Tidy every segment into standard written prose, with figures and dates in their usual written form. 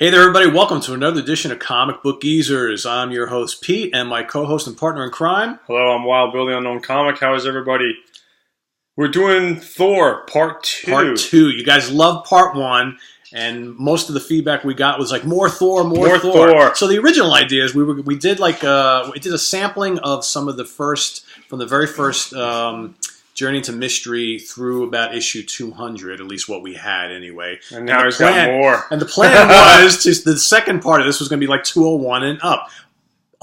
Hey there, everybody. Welcome to another edition of Comic Book Geezers. I'm your host, Pete, and my co-host and partner in crime. Hello, I'm Wild Bill, the Unknown Comic. How is everybody? We're doing Thor, Part 2. Part 2. You guys loved Part 1, and most of the feedback we got was like, more Thor, more Thor. So the original idea is we did a sampling of some of the very first Journey into Mystery through about issue 200, at least what we had anyway. And now he's got more. And the plan was, the second part of this was going to be like 201 and up.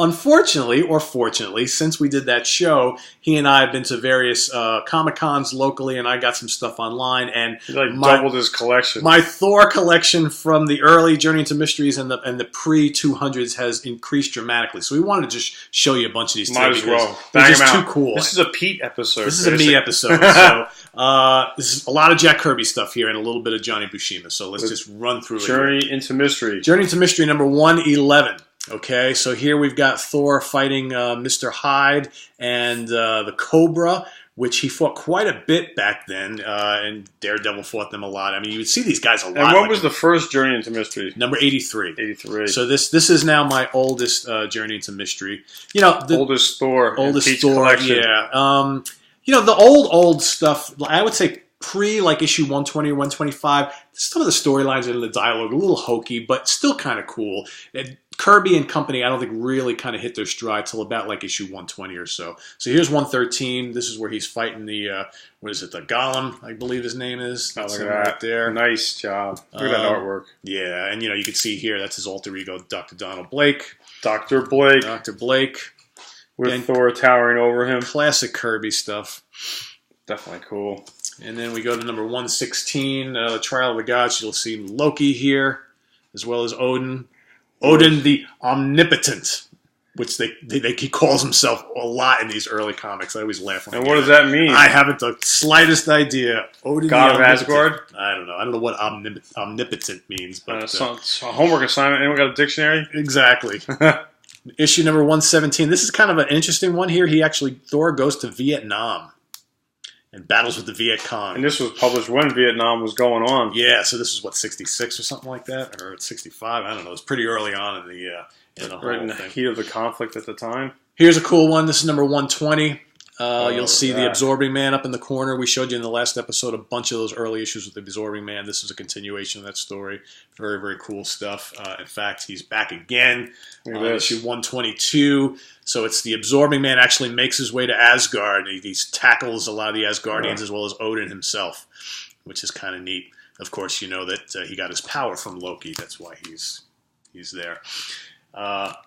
Unfortunately, or fortunately, since we did that show, he and I have been to various Comic-Cons locally, and I got some stuff online. And he doubled his collection. My Thor collection from the early Journey into Mysteries and the pre-200s has increased dramatically. So we wanted to just show you a bunch of these Might as well. They're just too cool. This is a Pete episode. This is a me episode. So this is a lot of Jack Kirby stuff here and a little bit of Johnny Buscema. So let's just run through it. Journey into Mystery. Journey into Mystery number 111. Okay, so here we've got Thor fighting Mr. Hyde and the Cobra, which he fought quite a bit back then, and Daredevil fought them a lot. I mean, you would see these guys a lot. And what was the first Journey into Mystery? Number 83. 83. So this is now my oldest Journey into Mystery. You know, the oldest Thor. Oldest Thor, collection. Yeah. You know, the old stuff, I would say like issue 120 or 125, some of the storylines and the dialogue a little hokey, but still kind of cool. Kirby and company, I don't think really kind of hit their stride till about like issue 120 or so. So here's 113. This is where he's fighting the the Golem, I believe his name is. Look at that right there. Nice job. Look at that artwork. Yeah, and you can see here that's his alter ego, Dr. Donald Blake. Dr. Blake. Dr. Blake. With Thor towering over him. Classic Kirby stuff. Definitely cool. And then we go to number 116, the Trial of the Gods. You'll see Loki here, as well as Odin. Odin the Omnipotent, which he calls himself a lot in these early comics. I always laugh when And what does that mean? I haven't the slightest idea. Odin God of Asgard? I don't know. I don't know what omnipotent means. But it's a homework assignment. Anyone got a dictionary? Exactly. Issue number 117. This is kind of an interesting one here. Thor goes to Vietnam and battles with the Viet Cong. And this was published when Vietnam was going on. Yeah, so this is 66 or something like that, or 65. I don't know. It's pretty early on in the whole in the thing. Heat of the conflict at the time. Here's a cool one. This is number 120. You'll see the Absorbing Man up in the corner. We showed you in the last episode a bunch of those early issues with the Absorbing Man. This is a continuation of that story. Very, very cool stuff. In fact, he's back again on issue 122. So it's the Absorbing Man actually makes his way to Asgard. He tackles a lot of the Asgardians as well as Odin himself, which is kind of neat. Of course, you know that he got his power from Loki. That's why he's there.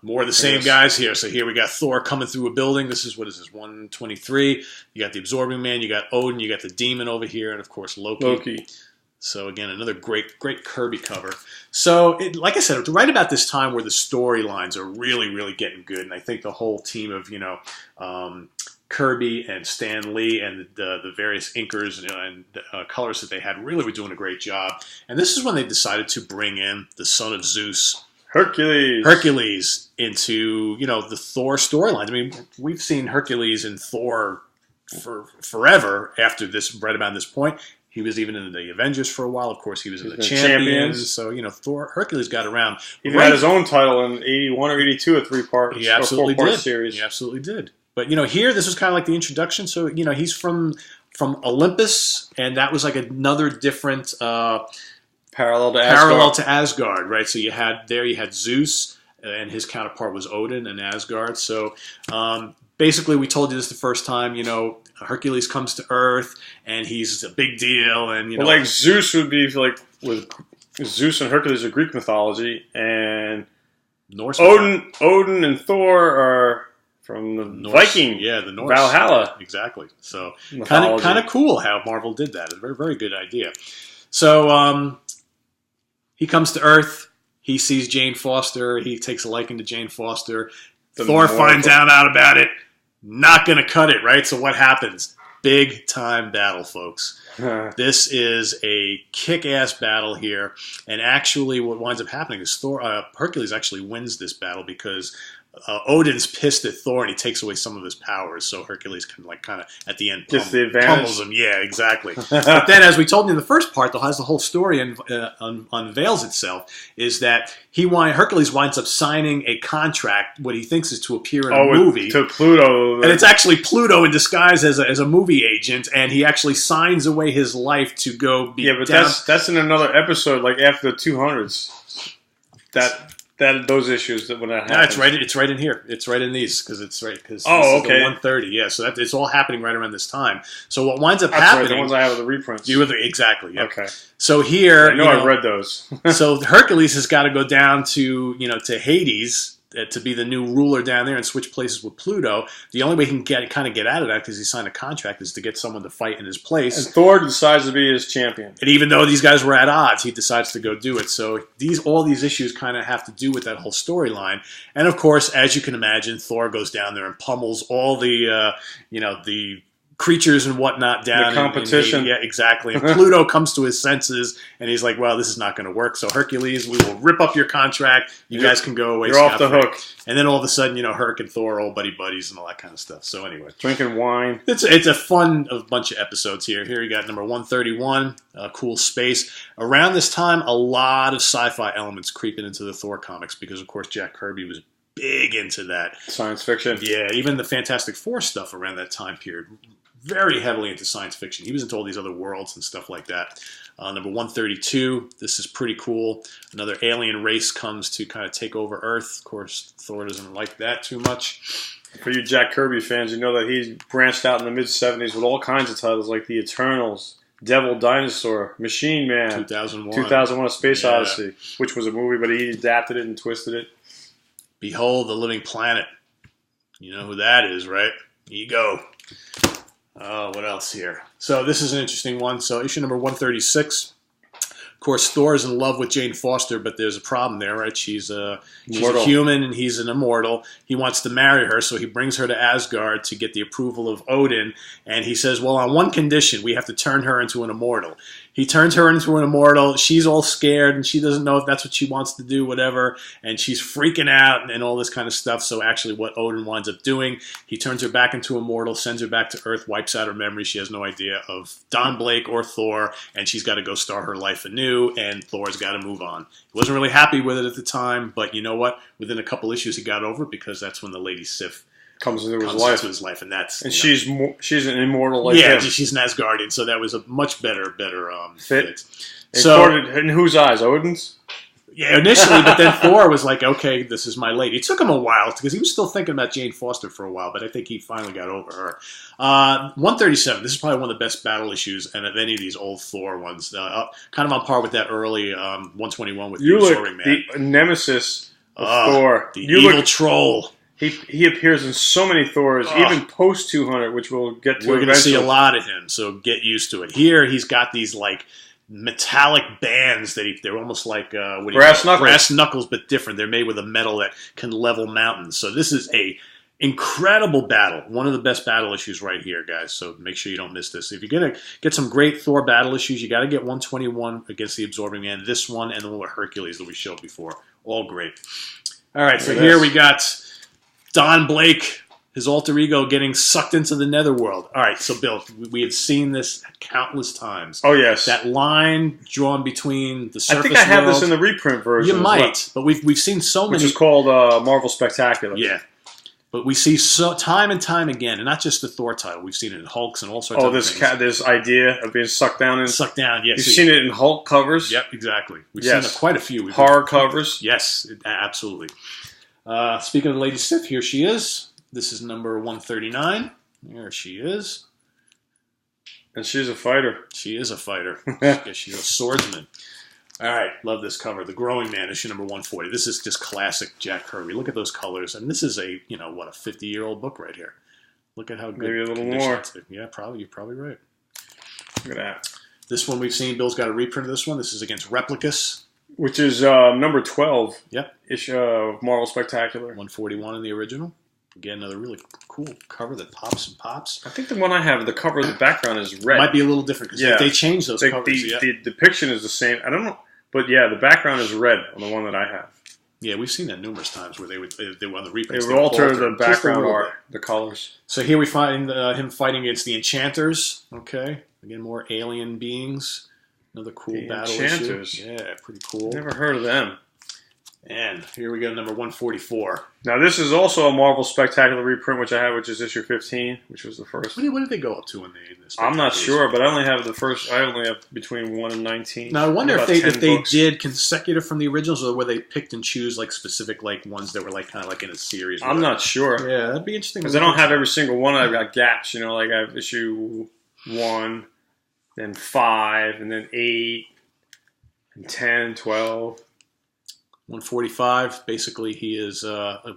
More of the same guys here. So here we got Thor coming through a building. This is 123. You got the Absorbing Man, you got Odin, you got the Demon over here, and of course Loki. So again, another great Kirby cover. So like I said, right about this time where the storylines are really, really getting good, and I think the whole team of Kirby and Stan Lee and the various inkers and colors that they had really were doing a great job. And this is when they decided to bring in the son of Zeus, Hercules into, the Thor storyline. I mean, we've seen Hercules and Thor for forever after this, right about this point. He was even in the Avengers for a while. Of course, he was in the Champions. So, Hercules got around. He had his own title in 81 or 82, a three-part series. He absolutely did. But, here, this was kind of like the introduction. So, he's from Olympus, and that was like another different parallel to Asgard, right? So you had Zeus, and his counterpart was Odin and Asgard. So basically, we told you this the first time. Hercules comes to Earth, and he's a big deal. And like Zeus would be like with Zeus and Hercules are Greek mythology, and Norse. Odin and Thor are from the Norse, Viking, the Norse, Valhalla, exactly. So kind of cool how Marvel did that. It's a very, very good idea. So he comes to Earth. He sees Jane Foster. He takes a liking to Jane Foster. Thor finds out about it. Not going to cut it, right? So what happens? Big time battle, folks. This is a kick-ass battle here. And actually what winds up happening is Hercules actually wins this battle because Odin's pissed at Thor and he takes away some of his powers, so Hercules can kind of at the end just the advantage. Pummels him. Yeah, exactly. But then, as we told you in the first part, though, as the whole story unveils itself, is that Hercules winds up signing a contract, what he thinks is to appear in a movie to Pluto, and it's actually Pluto in disguise as a movie agent, and he actually signs away his life to go be. Yeah, but that's in another episode, like after the 200s. Those issues when that happens. No, it's right in here. It's right in these because it's right because okay. The 130. Yeah, so it's all happening right around this time. So what winds up happening? Right, the ones I have are the reprints. Exactly. Yeah. Okay. So here, I know I've read those. So Hercules has got to go down to to Hades to be the new ruler down there and switch places with Pluto. The only way he can kind of get out of that, because he signed a contract, is to get someone to fight in his place. And Thor decides to be his champion. And even though these guys were at odds, he decides to go do it. So all these issues kind of have to do with that whole storyline. And of course, as you can imagine, Thor goes down there and pummels all the creatures and whatnot down. The competition. Yeah, exactly. And Pluto comes to his senses, and he's like, well, this is not going to work. So Hercules, we will rip up your contract. You guys can go away. You're off the hook. And then all of a sudden, Herc and Thor are all buddies and all that kind of stuff. So anyway. Drinking wine. It's a fun bunch of episodes here. Here you got number 131, Cool Space. Around this time, a lot of sci-fi elements creeping into the Thor comics because, of course, Jack Kirby was big into that. Science fiction. Yeah, even the Fantastic Four stuff around that time period. Very heavily into science fiction. He was into all these other worlds and stuff like that. Number 132, this is pretty cool. Another alien race comes to kind of take over Earth. Of course, Thor doesn't like that too much. For you Jack Kirby fans, you know that he branched out in the mid-70s with all kinds of titles like The Eternals, Devil Dinosaur, Machine Man, 2001 A Space Odyssey, which was a movie, but he adapted it and twisted it. Behold the Living Planet. You know who that is, right? Ego. What else here? So this is an interesting one. So issue number 136. Of course, Thor is in love with Jane Foster, but there's a problem there, right? She's a human and he's an immortal. He wants to marry her, so he brings her to Asgard to get the approval of Odin. And he says, well, on one condition, we have to turn her into an immortal. He turns her into an immortal. She's all scared, and she doesn't know if that's what she wants to do, whatever. And she's freaking out and all this kind of stuff. So actually what Odin winds up doing, he turns her back into immortal, sends her back to Earth, wipes out her memory. She has no idea of Don Blake or Thor, and she's got to go start her life anew, and Thor's got to move on. He wasn't really happy with it at the time, but you know what? Within a couple issues, he got over it because that's when the Lady Sif comes into his life, and that's she's an immortal like him. She's an Asgardian, so that was a much better fit. So in whose eyes, Odin's? Yeah, initially, but then Thor was like, "Okay, this is my lady." It took him a while because he was still thinking about Jane Foster for a while, but I think he finally got over her. 137. This is probably one of the best battle issues, and of any of these old Thor ones, kind of on par with that early 121 with the Absorbing Man, the nemesis of Thor, the evil troll. He appears in so many Thors, even post 200, which we'll get to. We're going to see a lot of him, so get used to it. Here, he's got these metallic bands that they're almost like brass knuckles, but different. They're made with a metal that can level mountains. So this is a incredible battle. One of the best battle issues right here, guys. So make sure you don't miss this. If you're going to get some great Thor battle issues, you got to get 121 against the Absorbing Man, this one, and the one with Hercules that we showed before. All great. All right, so here we got Don Blake, his alter ego, getting sucked into the netherworld. All right, so Bill, we have seen this countless times. Oh, yes. That line drawn between the surface world. I think I have this in the reprint version. You might, but we've seen so many. Which is called Marvel Spectacular. Yeah. But we see time and time again, and not just the Thor title. We've seen it in Hulks and all sorts of things. This idea of being sucked down. Yes. You've seen it in Hulk covers. Yep, exactly. We've seen quite a few. Horror covers. Yes, absolutely. Speaking of Lady Sif, here she is. This is number 139. There she is. And she's a fighter. She is a fighter. She's a swordsman. All right, love this cover. The Growing Man, issue number 140. This is just classic Jack Kirby. Look at those colors. And this is a 50-year-old book right here. Look at how good. Maybe a little more. Yeah, probably. You're probably right. Look at that. This one we've seen. Bill's got a reprint of this one. This is against Replicus. Which is number 12. Yep. Issue of Marvel Spectacular. 141 in the original. Again, another really cool cover that pops and pops. I think the one I have, the cover of the background is red. It might be a little different because they changed those covers. The depiction is the same. I don't know. But yeah, the background is red on the one that I have. Yeah, we've seen that numerous times where they were on the reprints. They would alter the background art, the colors. So here we find him fighting against the Enchanters. Okay, again, more alien beings. Another cool battle Enchanters. issue. Yeah, pretty cool. Never heard of them. And here we go, number 144. Now, this is also a Marvel Spectacular reprint, which I have, which is issue 15, which was the first. What did they go up to in this? I'm not sure, but I only have the first. I only have between 1 and 19. Now, I wonder if they did consecutive from the originals, or where they picked and choose like specific like ones that were like kind of like in a series. I'm not sure. Yeah, that'd be interesting. Because I don't have every single one. I've got gaps. Like I have issue 1, then 5, and then 8, and 10, 12. 145, basically he is,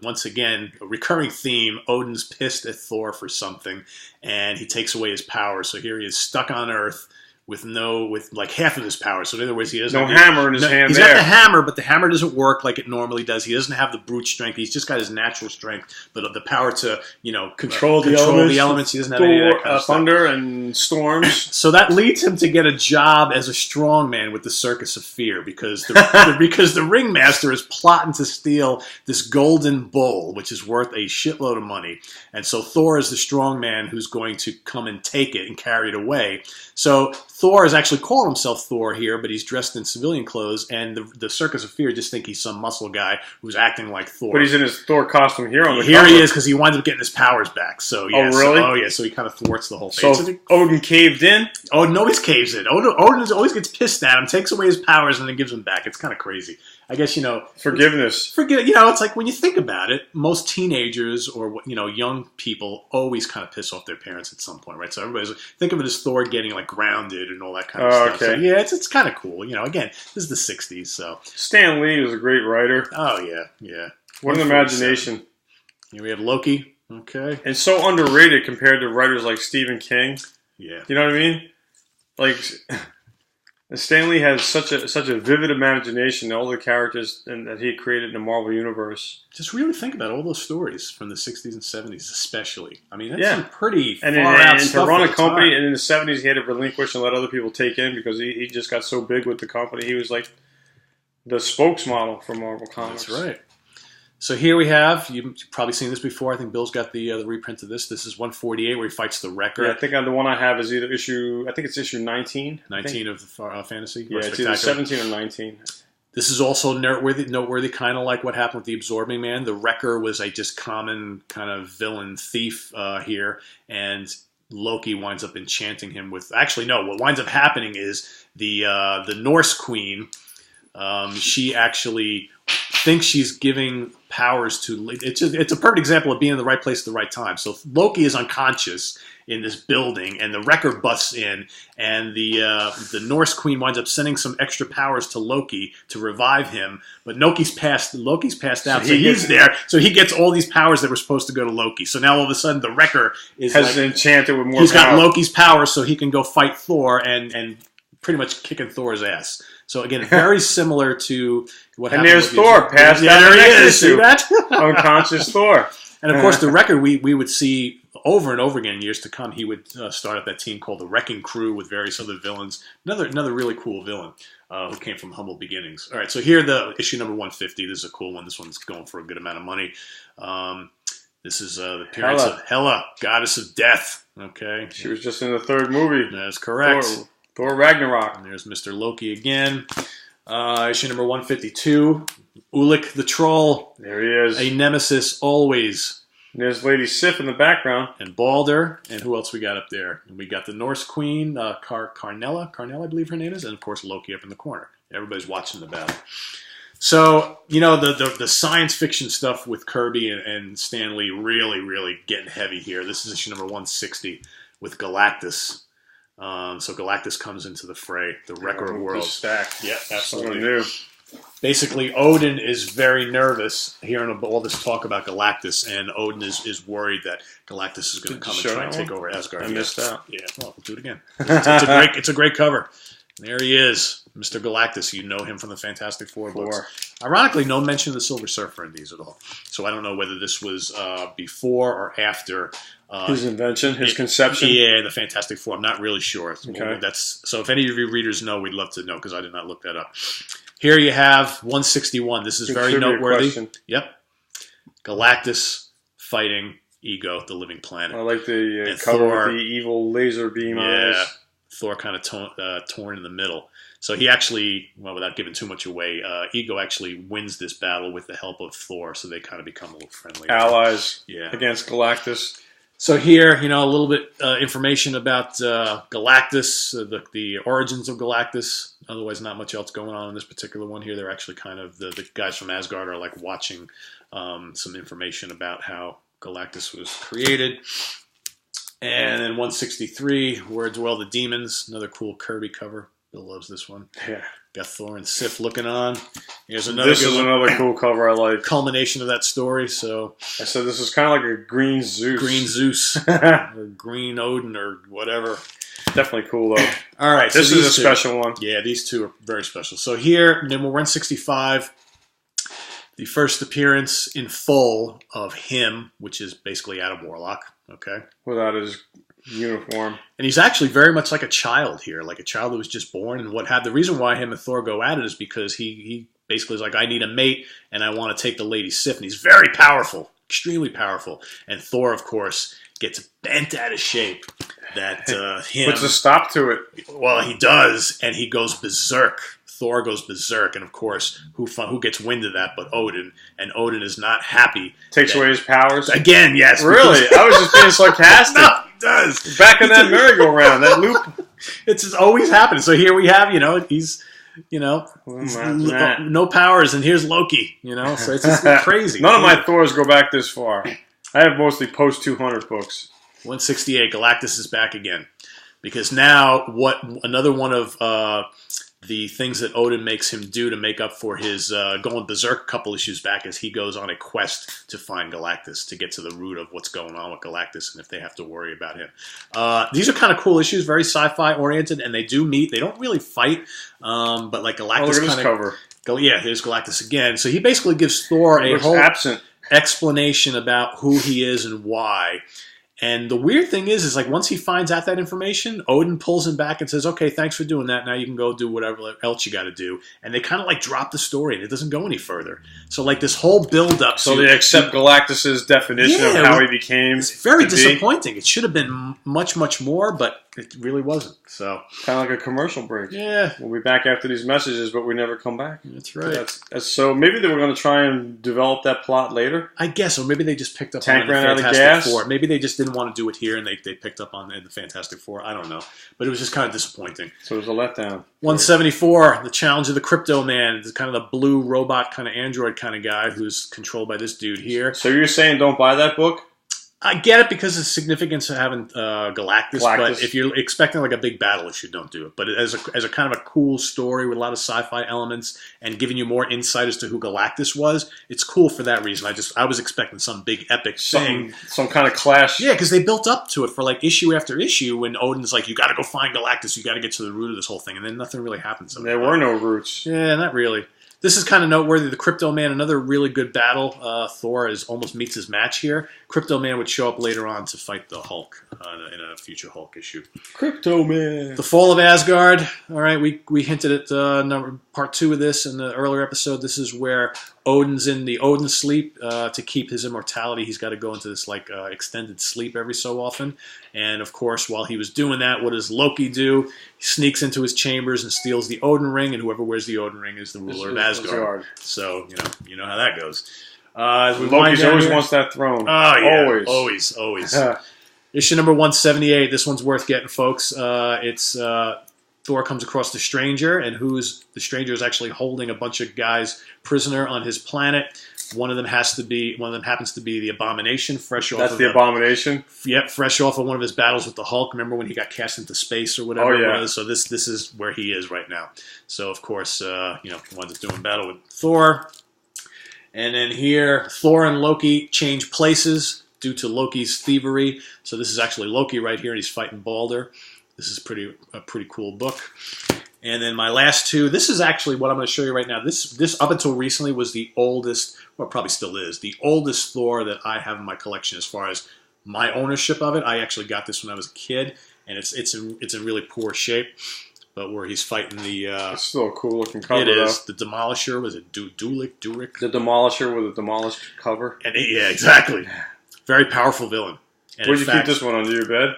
once again, a recurring theme. Odin's pissed at Thor for something, and he takes away his power. So here he is stuck on Earth with like half of his power. So in other words, he doesn't have hammer in his hand. He's got the hammer, but the hammer doesn't work like it normally does. He doesn't have the brute strength. He's just got his natural strength, but the power to control the elements. He doesn't have any of that kind of thunder and storms. So that leads him to get a job as a strongman with the Circus of Fear, because the ringmaster is plotting to steal this golden bull, which is worth a shitload of money. And so Thor is the strongman who's going to come and take it and carry it away. So Thor is actually calling himself Thor here, but he's dressed in civilian clothes, and the Circus of Fear just think he's some muscle guy who's acting like Thor. But he's in his Thor costume here on the Here he is, because he winds up getting his powers back. So yeah, really? So he kind of thwarts the whole thing. So Odin caved in? Odin always caves in. Odin always gets pissed at him, takes away his powers, and then gives them back. It's kind of crazy. I guess, forgiveness. It's like when you think about it, most teenagers or, young people always kind of piss off their parents at some point, right? So think of it as Thor getting like grounded and all that kind of stuff. Okay. So yeah, it's kind of cool. Again, this is the 60s, so. Stan Lee was a great writer. Oh, yeah. What an imagination. Here we have Loki. Okay. And so underrated compared to writers like Stephen King. Yeah. You know what I mean? Like, Stan Lee has such a vivid imagination, all the characters that he created in the Marvel Universe. Just really think about all those stories from the 60s and 70s especially. I mean, that's some pretty far out stuff. And to run a company, and in the 70s he had to relinquish and let other people take in because he just got so big with the company. He was like the spokesmodel for Marvel Comics. That's right. So here we have, you've probably seen this before. I think Bill's got the reprint of this. This is 148 where he fights the Wrecker. Yeah, I think the one I have is either issue 19. 19 of Fantasy? Yeah, it's either 17 or 19. This is also noteworthy, kind of like what happened with the Absorbing Man. The Wrecker was a just common kind of villain thief here, and Loki winds up enchanting him with... Actually, no, what winds up happening is the Norse queen, she actually thinks she's giving powers to... It's a perfect example of being in the right place at the right time. So Loki is unconscious in this building, and the Wrecker busts in, and the Norse queen winds up sending some extra powers to Loki to revive him, but Loki's passed out, so he's there, so he gets all these powers that were supposed to go to Loki. So now all of a sudden the Wrecker has enchanted with more He's got Loki's powers, so he can go fight Thor and pretty much kicking Thor's ass. So again, very similar to what happened. And there's Thor passed out. There he is. See that? Unconscious Thor. And of course, the Wrecker we would see over and over again in years to come. He would start up that team called the Wrecking Crew with various other villains. Another really cool villain who came from humble beginnings. All right, so here the issue number 150. This is a cool one. This one's going for a good amount of money. This is the appearance of Hela, goddess of death. Okay, she was just in the third movie. That's correct. Thor Ragnarok. And there's Mr. Loki again. Issue number 152. Ulik the Troll. There he is. A nemesis always. And there's Lady Sif in the background. And Balder. And who else we got up there? And we got the Norse Queen, Carnella. Carnella, I believe her name is. And, of course, Loki up in the corner. Everybody's watching the battle. So, the science fiction stuff with Kirby and Stan Lee really, really getting heavy here. This is issue number 160 with Galactus. So Galactus comes into the fray, the Wrecker of Worlds. Stacked. Yeah, absolutely. Basically, Odin is very nervous hearing all this talk about Galactus, and Odin is worried that Galactus is going to come and try and take over Asgard. I missed out. Yeah, well, we'll do it again. It's a great cover. There he is, Mr. Galactus. You know him from the Fantastic Four books. Ironically, no mention of the Silver Surfer in these at all. So I don't know whether this was before or after his invention, his conception. Yeah, the Fantastic Four. I'm not really sure. Okay. So if any of your readers know, we'd love to know because I did not look that up. Here you have 161. This is very noteworthy. Yep. Galactus fighting Ego, the living planet. I like the cover Thor, with the evil laser beam eyes. Thor kind of torn in the middle. So he actually, well, without giving too much away, Ego actually wins this battle with the help of Thor, so they kind of become a little friendly. Allies against Galactus. So here, a little bit information about Galactus, the origins of Galactus. Otherwise, not much else going on in this particular one here. They're actually kind of, the guys from Asgard are like watching some information about how Galactus was created. And then 163, Where Dwell the Demons. Another cool Kirby cover. Bill loves this one. Yeah. Got Thor and Sif looking on. Here's another. This is another cool cover I like. Culmination of that story. So I said this is kind of like a green Zeus. Green Zeus. Or green Odin or whatever. Definitely cool though. All right. This is a special one. Yeah, these two are very special. So here, number 165, the first appearance in full of him, which is basically Adam Warlock. Okay. Without his uniform. And he's actually very much like a child here, like a child that was just born. And the reason why him and Thor go at it is because he basically is like, I need a mate and I want to take the lady Sif. And he's very powerful, extremely powerful. And Thor, of course, gets bent out of shape. That him puts a stop to it. Well, he does, and he goes berserk. Thor goes berserk, and of course, who gets wind of that but Odin, and Odin is not happy. Takes away his powers? Again, yes. Really? I was just being sarcastic. No, he does. Back in that merry-go-round, that loop. It's just always happening. So here we have, he's no powers, and here's Loki, so it's just crazy. None of my Thors go back this far. I have mostly post-200 books. 168, Galactus is back again. Because now, another one of the things that Odin makes him do to make up for his going berserk a couple issues back is he goes on a quest to find Galactus, to get to the root of what's going on with Galactus and if they have to worry about him. These are kind of cool issues, very sci-fi oriented, and they do meet. They don't really fight, but like Galactus kind of cover. Yeah, here's Galactus again. So he basically gives Thor a whole explanation about who he is and why. And the weird thing is like once he finds out that information, Odin pulls him back and says, okay, thanks for doing that. Now you can go do whatever else you got to do. And they kind of like drop the story and it doesn't go any further. So like this whole build-up. So they accept Galactus's definition of how he became. It's very disappointing. It should have been much, much more, but it really wasn't. So kind of like a commercial break. Yeah. We'll be back after these messages, but we never come back. That's right. So maybe they were going to try and develop that plot later? I guess. Or maybe they just picked up Tank on the ran out of Fantastic gas? Four. Maybe they just didn't want to do it here and they picked up on the Fantastic Four. I don't know. But it was just kind of disappointing. So it was a letdown. 174, the challenge of the Crypto Man. It's kind of the blue robot kind of android kind of guy who's controlled by this dude here. So you're saying don't buy that book? I get it because of the significance of having Galactus, but if you're expecting like a big battle issue, don't do it. But as a kind of a cool story with a lot of sci-fi elements and giving you more insight as to who Galactus was, it's cool for that reason. I was expecting some big epic thing. Some kind of clash. Yeah, because they built up to it for like issue after issue when Odin's like, you got to go find Galactus, you got to get to the root of this whole thing, and then nothing really happens. There were no roots. Yeah, not really. This is kind of noteworthy. The Crypto Man, another really good battle. Thor almost meets his match here. Crypto Man would show up later on to fight the Hulk in a future Hulk issue. Crypto Man. The Fall of Asgard. All right, we hinted at part 2 of this in the earlier episode. This is where Odin's in the Odin sleep to keep his immortality. He's got to go into this like extended sleep every so often. And of course, while he was doing that, what does Loki do? He sneaks into his chambers and steals the Odin ring, and whoever wears the Odin ring is the ruler of Asgard. So you know how that goes. Loki always wants that throne. Oh yeah, always. Issue number 178. This one's worth getting, folks. It's Thor comes across the Stranger, and the Stranger is actually holding a bunch of guys prisoner on his planet. One of them happens to be the Abomination, fresh off. That's the Abomination. Yep, fresh off of one of his battles with the Hulk. Remember when he got cast into space or whatever? Oh yeah. It was? So this is where he is right now. So of course, he winds up doing battle with Thor. And then here, Thor and Loki change places due to Loki's thievery. So this is actually Loki right here, and he's fighting Balder. This is a pretty cool book. And then my last two, this is actually what I'm going to show you right now. This up until recently was the oldest, well, probably still is, the oldest Thor that I have in my collection as far as my ownership of it. I actually got this when I was a kid, and it's in really poor shape. but where he's fighting the. It's still a cool looking cover. It is. The Demolisher was it Dulik? The Demolisher with a demolished cover. And yeah, exactly. Very powerful villain. And where'd you keep this one under your bed?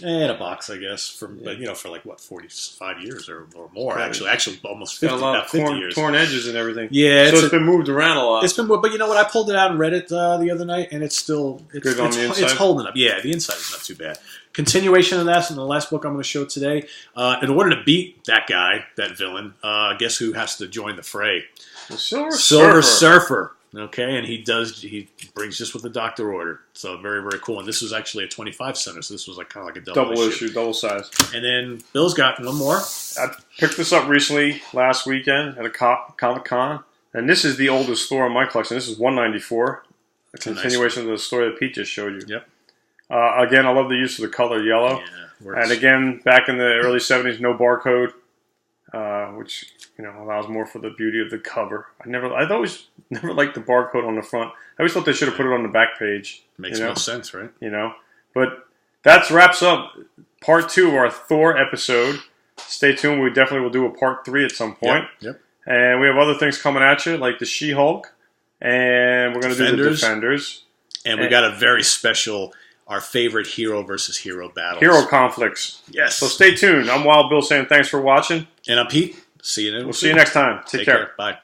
In a box, I guess. For 45 years or more. Right. Actually, almost 50. Got a lot of 50 years. Torn edges and everything. Yeah, so it's been moved around a lot. It's been, but you know what? I pulled it out and read it the other night, and it's still good on the inside. It's holding up. Yeah, the inside is not too bad. Continuation of that in the last book I'm going to show today. In order to beat that guy, that villain, guess who has to join the fray? The Silver Surfer. Okay, and he brings just what the doctor ordered. So very, very cool. And this was actually a 25 center, so this was kind of like a double issue, double size. And then Bill's got one more. I picked this up recently last weekend at a Comic-Con. And this is the oldest Thor in my collection. This is 194. A continuation of the story that Pete just showed you. Yep. Again, I love the use of the color yellow. Yeah, and again, back in the early 70s, no barcode, which allows more for the beauty of the cover. I've always never liked the barcode on the front. I always thought they should have put it on the back page. Makes no sense, right? But that wraps up part 2 of our Thor episode. Stay tuned. We definitely will do a part 3 at some point. Yep. And we have other things coming at you, like the She-Hulk, and we're going to do the Defenders. And we got a very special, our favorite hero versus hero battles. Hero conflicts. Yes. So stay tuned. I'm Wild Bill saying thanks for watching. And I'm Pete. See you We'll see you next time. Take care. Bye.